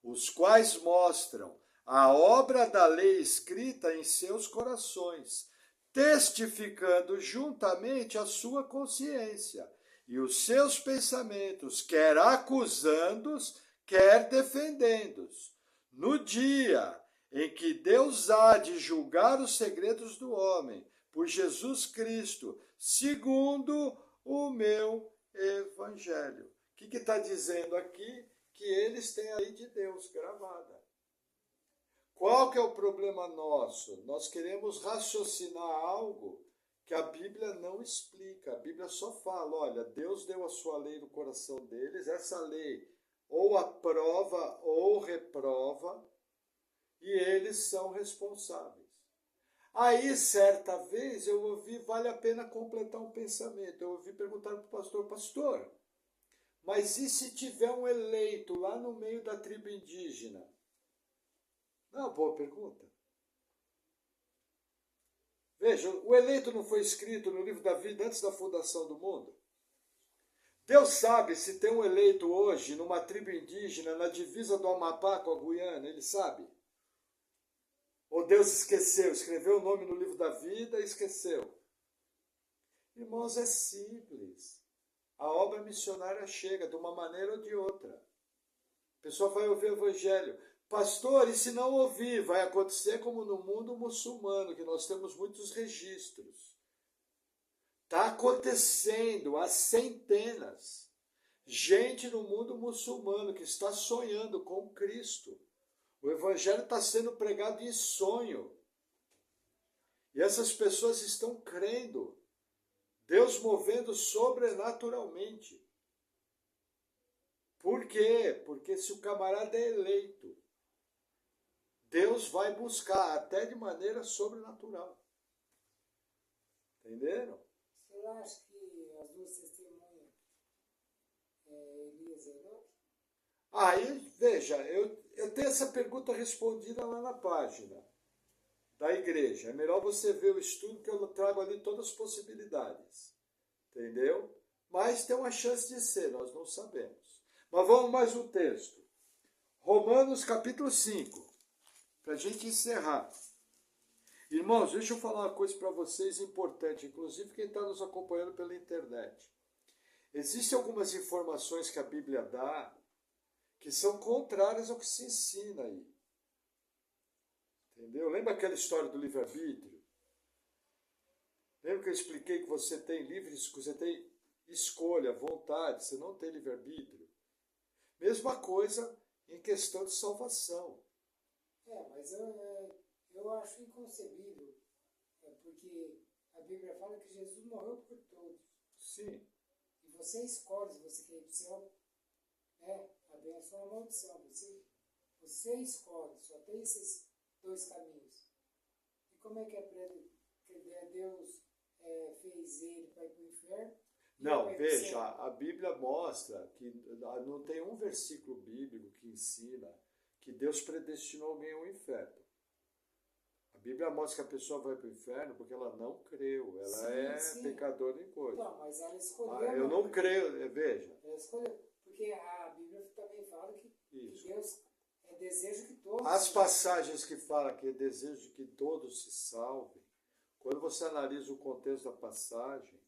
os quais mostram a obra da lei escrita em seus corações, testificando juntamente a sua consciência e os seus pensamentos, quer acusando-os, quer defendendo-os. No dia em que Deus há de julgar os segredos do homem, por Jesus Cristo, segundo o meu evangelho. O que está dizendo aqui? Que eles têm a lei de Deus gravada. Qual que é o problema nosso? Nós queremos raciocinar algo que a Bíblia não explica. A Bíblia só fala, olha, Deus deu a sua lei no coração deles, essa lei ou aprova ou reprova, e eles são responsáveis. Aí, certa vez, eu ouvi, vale a pena completar um pensamento, eu ouvi perguntar para o pastor, pastor, mas e se tiver um eleito lá no meio da tribo indígena? Não, boa pergunta. Veja, o eleito não foi escrito no livro da vida antes da fundação do mundo? Deus sabe se tem um eleito hoje numa tribo indígena na divisa do Amapá com a Guiana, ele sabe? Ou Deus esqueceu, escreveu o nome no livro da vida e esqueceu? Irmãos, é simples. A obra missionária chega de uma maneira ou de outra. A pessoa vai ouvir o evangelho. Pastor, e se não ouvir? Vai acontecer como no mundo muçulmano, que nós temos muitos registros. Está acontecendo há centenas. Gente no mundo muçulmano que está sonhando com Cristo. O evangelho está sendo pregado em sonho. E essas pessoas estão crendo. Deus movendo sobrenaturalmente. Por quê? Porque se o camarada é eleito, Deus vai buscar até de maneira sobrenatural. Entenderam? Você acha que as duas testemunhas, Elias e Enoque? Aí, veja, eu tenho essa pergunta respondida lá na página da igreja. É melhor você ver o estudo que eu trago ali todas as possibilidades. Entendeu? Mas tem uma chance de ser, nós não sabemos. Mas vamos mais um texto. Romanos capítulo 5. Para a gente encerrar. Irmãos, deixa eu falar uma coisa para vocês importante, inclusive quem está nos acompanhando pela internet. Existem algumas informações que a Bíblia dá que são contrárias ao que se ensina aí. Entendeu? Lembra aquela história do livre-arbítrio? Lembra que eu expliquei que você tem você tem escolha, vontade, você não tem livre-arbítrio? Mesma coisa em questão de salvação. Mas eu acho inconcebível, porque a Bíblia fala que Jesus morreu por todos. Sim. E você escolhe se você quer ir para o céu, a benção ou a maldição. Você escolhe, só tem esses dois caminhos. E como é que Deus fez ele para ir para o inferno? Não, veja, a Bíblia mostra que não tem um versículo bíblico que ensina que Deus predestinou alguém ao inferno. A Bíblia mostra que a pessoa vai para o inferno porque ela não creu, ela sim. Pecadora em coisa. Não, mas ela escolheu. Eu não creio, veja. Ela escolheu, porque a Bíblia também fala que Deus deseja que todos... As passagens que falam que é desejo que todos se salvem, quando você analisa o contexto da passagem,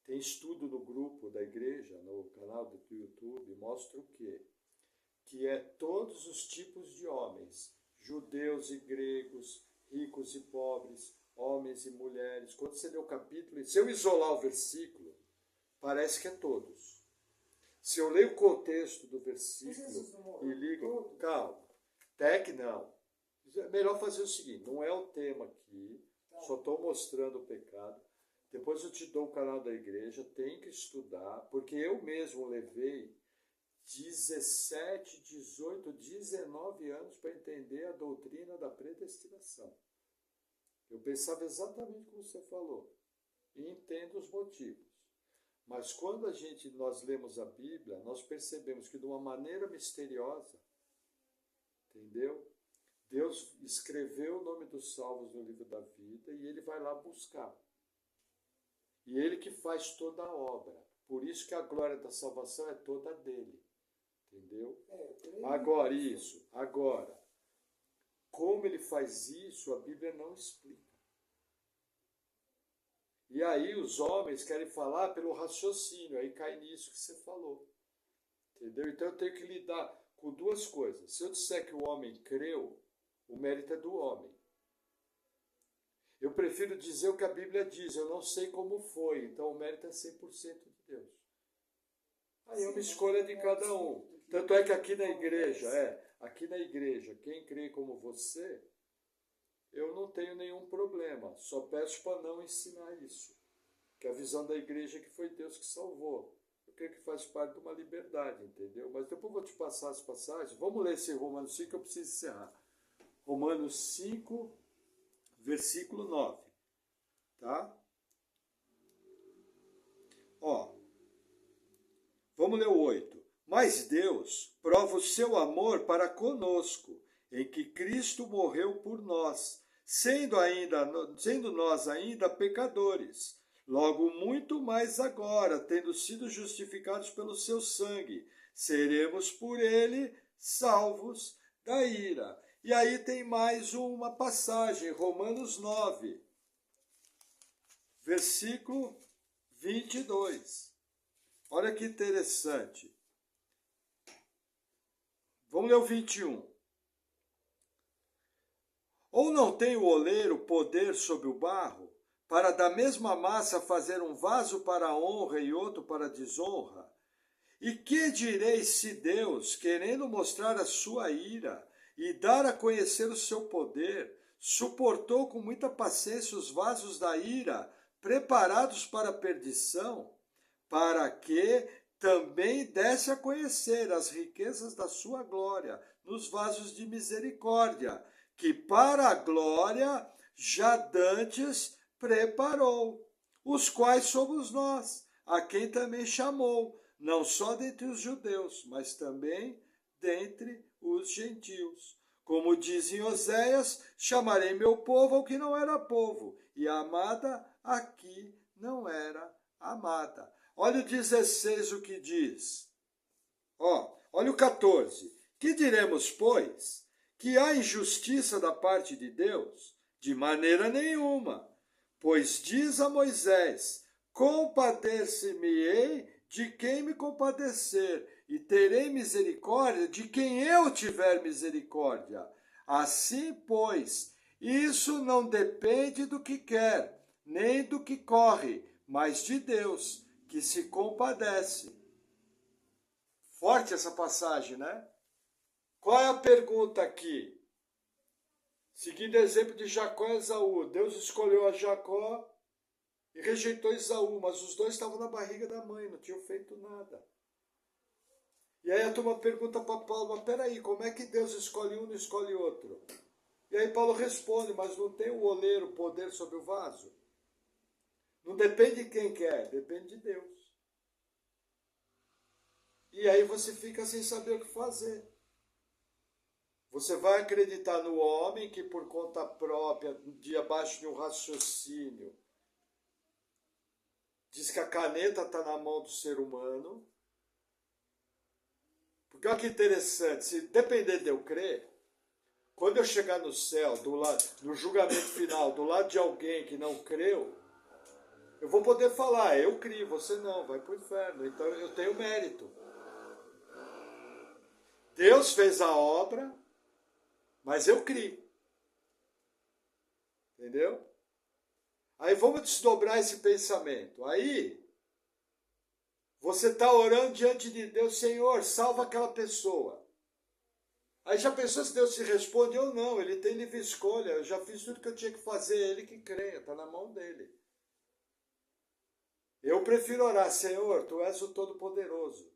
tem estudo no grupo da igreja, no canal do YouTube, mostra o quê? Que é todos os tipos de homens, judeus e gregos, ricos e pobres, homens e mulheres. Quando você lê o capítulo, se eu isolar o versículo, parece que é todos. Se eu leio o contexto do versículo e ligo... Calma, até que não. É melhor fazer o seguinte, não é o tema aqui, só estou mostrando o pecado. Depois eu te dou o canal da igreja, tem que estudar, porque eu mesmo levei 17, 18, 19 anos para entender a doutrina da predestinação. Eu pensava exatamente como você falou, e entendo os motivos. Mas quando nós lemos a Bíblia, nós percebemos que de uma maneira misteriosa, entendeu? Deus escreveu o nome dos salvos no livro da vida e ele vai lá buscar. E ele que faz toda a obra. Por isso que a glória da salvação é toda dele. Entendeu? eu creio Agora, nisso. isso. Agora, como ele faz isso, a Bíblia não explica. E aí os homens querem falar pelo raciocínio, aí cai nisso que você falou. Entendeu? Então eu tenho que lidar com duas coisas. Se eu disser que o homem creu, o mérito é do homem. Eu prefiro dizer o que a Bíblia diz, eu não sei como foi, então o mérito é 100% de Deus. Aí é uma escolha de cada um. Tanto é que aqui na igreja, quem crê como você, eu não tenho nenhum problema, só peço para não ensinar isso. Que a visão da igreja é que foi Deus que salvou. Eu creio que faz parte de uma liberdade, entendeu? Mas depois eu vou te passar as passagens. Vamos ler esse Romanos 5, eu preciso encerrar. Romanos 5, versículo 9. Tá? Ó, vamos ler o 8. Mas Deus prova o seu amor para conosco, em que Cristo morreu por nós, sendo nós ainda pecadores. Logo, muito mais agora, tendo sido justificados pelo seu sangue, seremos por ele salvos da ira. E aí tem mais uma passagem, Romanos 9, versículo 22. Olha que interessante. Vamos ler o 21. Ou não tem o oleiro poder sobre o barro, para da mesma massa fazer um vaso para a honra e outro para a desonra? E que direis se Deus, querendo mostrar a sua ira e dar a conhecer o seu poder, suportou com muita paciência os vasos da ira, preparados para a perdição, para que também desse a conhecer as riquezas da sua glória nos vasos de misericórdia, que para a glória já dantes preparou, os quais somos nós, a quem também chamou, não só dentre os judeus, mas também dentre os gentios. Como diz em Oséias, chamarei meu povo ao que não era povo, e a amada a que não era amada. Olha o 16 o que diz. Olha o 14. Que diremos, pois? Que há injustiça da parte de Deus? De maneira nenhuma. Pois diz a Moisés, compadecer-me-ei de quem me compadecer, e terei misericórdia de quem eu tiver misericórdia. Assim, pois, isso não depende do que quer, nem do que corre, mas de Deus, que se compadece. Forte essa passagem, né? Qual é a pergunta aqui? Seguindo o exemplo de Jacó e Esaú, Deus escolheu a Jacó e rejeitou Esaú, mas os dois estavam na barriga da mãe, não tinham feito nada. E aí a turma pergunta para Paulo, mas peraí, como é que Deus escolhe um e não escolhe outro? E aí Paulo responde, mas não tem o oleiro poder sobre o vaso? Não depende de quem quer, depende de Deus. E aí você fica sem saber o que fazer. Você vai acreditar no homem que por conta própria, abaixo de um raciocínio, diz que a caneta está na mão do ser humano. Porque olha que interessante, se depender de eu crer, quando eu chegar no céu, no julgamento final, do lado de alguém que não creu, eu vou poder falar, eu criei, você não, vai para o inferno. Então eu tenho mérito. Deus fez a obra, mas eu criei. Entendeu? Aí vamos desdobrar esse pensamento. Aí, você está orando diante de Deus, Senhor, salva aquela pessoa. Aí já pensou se Deus te responde ou não? Ele tem livre escolha, eu já fiz tudo que eu tinha que fazer, ele que creia, está na mão dele. Eu prefiro orar, Senhor, Tu és o Todo-Poderoso.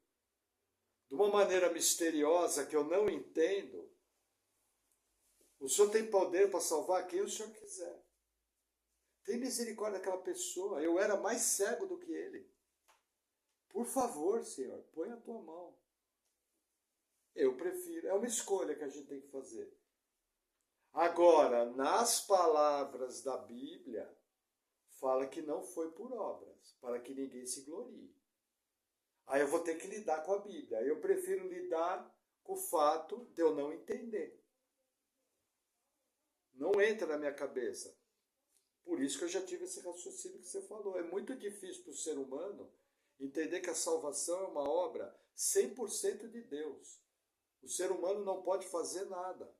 De uma maneira misteriosa que eu não entendo, o Senhor tem poder para salvar quem o Senhor quiser. Tem misericórdia daquela pessoa. Eu era mais cego do que ele. Por favor, Senhor, põe a Tua mão. Eu prefiro. É uma escolha que a gente tem que fazer. Agora, nas palavras da Bíblia, fala que não foi por obras, para que ninguém se glorie. Aí eu vou ter que lidar com a Bíblia. Aí eu prefiro lidar com o fato de eu não entender. Não entra na minha cabeça. Por isso que eu já tive esse raciocínio que você falou. É muito difícil para o ser humano entender que a salvação é uma obra 100% de Deus. O ser humano não pode fazer nada.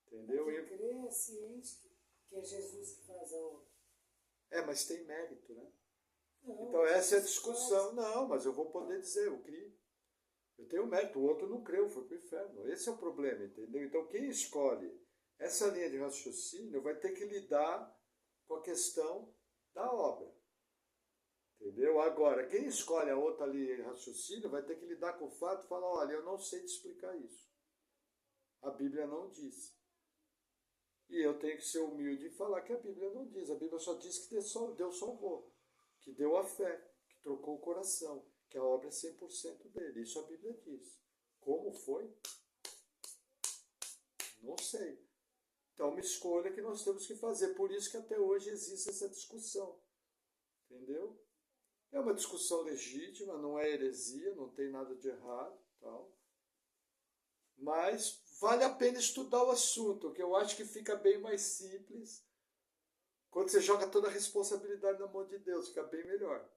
Entendeu? Quem crê é ciente que é Jesus que faz a obra. Mas tem mérito, né? Não, Então essa é a discussão. Não, mas eu vou poder dizer, eu criei. Eu tenho mérito, o outro não creu, foi para o inferno. Esse é o problema, entendeu? Então quem escolhe essa linha de raciocínio vai ter que lidar com a questão da obra. Entendeu? Agora, quem escolhe a outra linha de raciocínio vai ter que lidar com o fato e falar, olha, eu não sei te explicar isso. A Bíblia não diz. E eu tenho que ser humilde e falar que a Bíblia não diz. A Bíblia só diz que Deus salvou, que deu a fé, que trocou o coração, que a obra é 100% dele. Isso a Bíblia diz. Como foi? Não sei. Então, uma escolha que nós temos que fazer. Por isso que até hoje existe essa discussão. Entendeu? É uma discussão legítima, não é heresia, não tem nada de errado. Tal. Mas vale a pena estudar o assunto, que eu acho que fica bem mais simples quando você joga toda a responsabilidade na mão de Deus, fica bem melhor.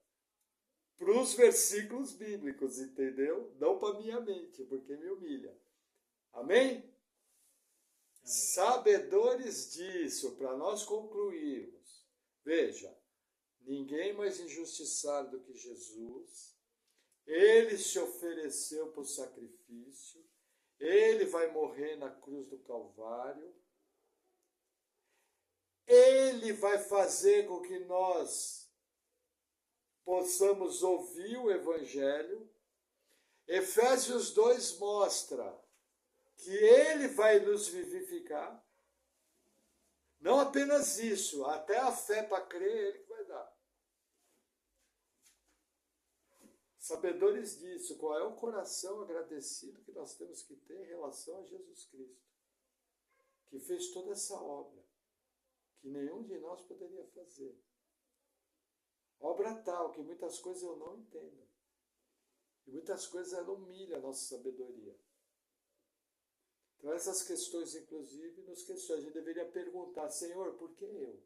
Para os versículos bíblicos, entendeu? Não para minha mente, porque me humilha. Amém? Sabedores disso, para nós concluirmos. Veja, ninguém mais injustiçado do que Jesus. Ele se ofereceu por sacrifício. Ele vai morrer na cruz do Calvário. Ele vai fazer com que nós possamos ouvir o Evangelho. Efésios 2 mostra que ele vai nos vivificar. Não apenas isso, até a fé para crer, ele que vai dar. Sabedores disso, qual é o coração agradecido que nós temos que ter em relação a Jesus Cristo, que fez toda essa obra, que nenhum de nós poderia fazer. Obra tal que muitas coisas eu não entendo. E muitas coisas ela humilha a nossa sabedoria. Então essas questões, inclusive, nos questiona. A gente deveria perguntar, Senhor, por que eu?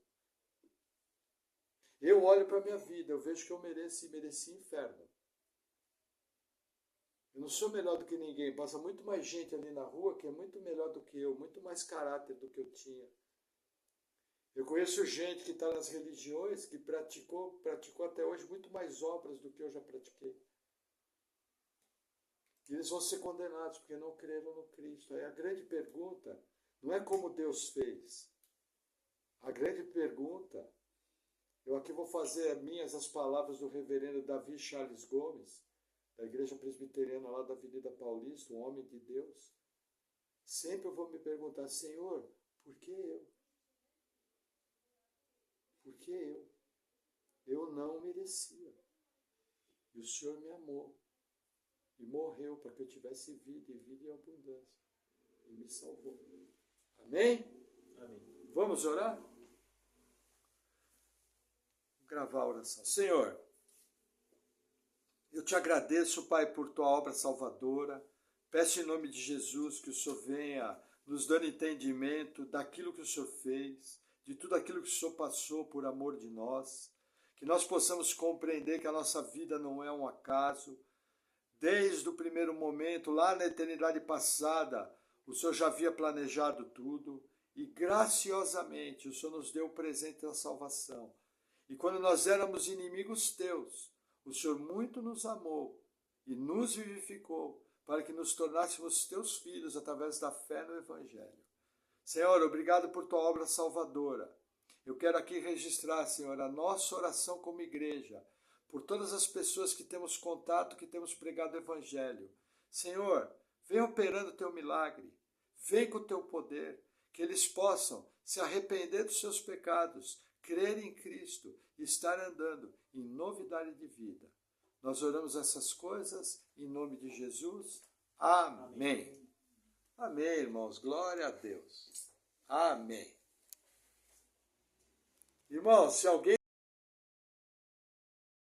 Eu olho para a minha vida, eu vejo que eu mereci inferno. Eu não sou melhor do que ninguém. Passa muito mais gente ali na rua que é muito melhor do que eu, muito mais caráter do que eu tinha. Eu conheço gente que está nas religiões que praticou até hoje muito mais obras do que eu já pratiquei. E eles vão ser condenados porque não creram no Cristo. Aí a grande pergunta não é como Deus fez. A grande pergunta, eu aqui vou fazer minhas as palavras do reverendo Davi Charles Gomes, da Igreja Presbiteriana lá da Avenida Paulista, um homem de Deus. Sempre eu vou me perguntar, Senhor, por que eu? Por que eu? Eu não merecia. E o Senhor me amou. E morreu para que eu tivesse vida e vida em abundância. E me salvou. Amém? Amém. Vamos orar? Vou gravar a oração. Senhor, eu te agradeço, Pai, por tua obra salvadora. Peço em nome de Jesus que o Senhor venha nos dando entendimento daquilo que o Senhor fez, de tudo aquilo que o Senhor passou por amor de nós. Que nós possamos compreender que a nossa vida não é um acaso. Desde o primeiro momento, lá na eternidade passada, o Senhor já havia planejado tudo e graciosamente o Senhor nos deu o presente da salvação. E quando nós éramos inimigos teus, o Senhor muito nos amou e nos vivificou para que nos tornássemos teus filhos através da fé no Evangelho. Senhor, obrigado por tua obra salvadora. Eu quero aqui registrar, Senhor, a nossa oração como igreja, por todas as pessoas que temos contato, que temos pregado o Evangelho. Senhor, vem operando o teu milagre, vem com o teu poder, que eles possam se arrepender dos seus pecados, crer em Cristo e estar andando em novidade de vida. Nós oramos essas coisas em nome de Jesus. Amém. Amém, irmãos. Glória a Deus. Amém. Irmãos, se alguém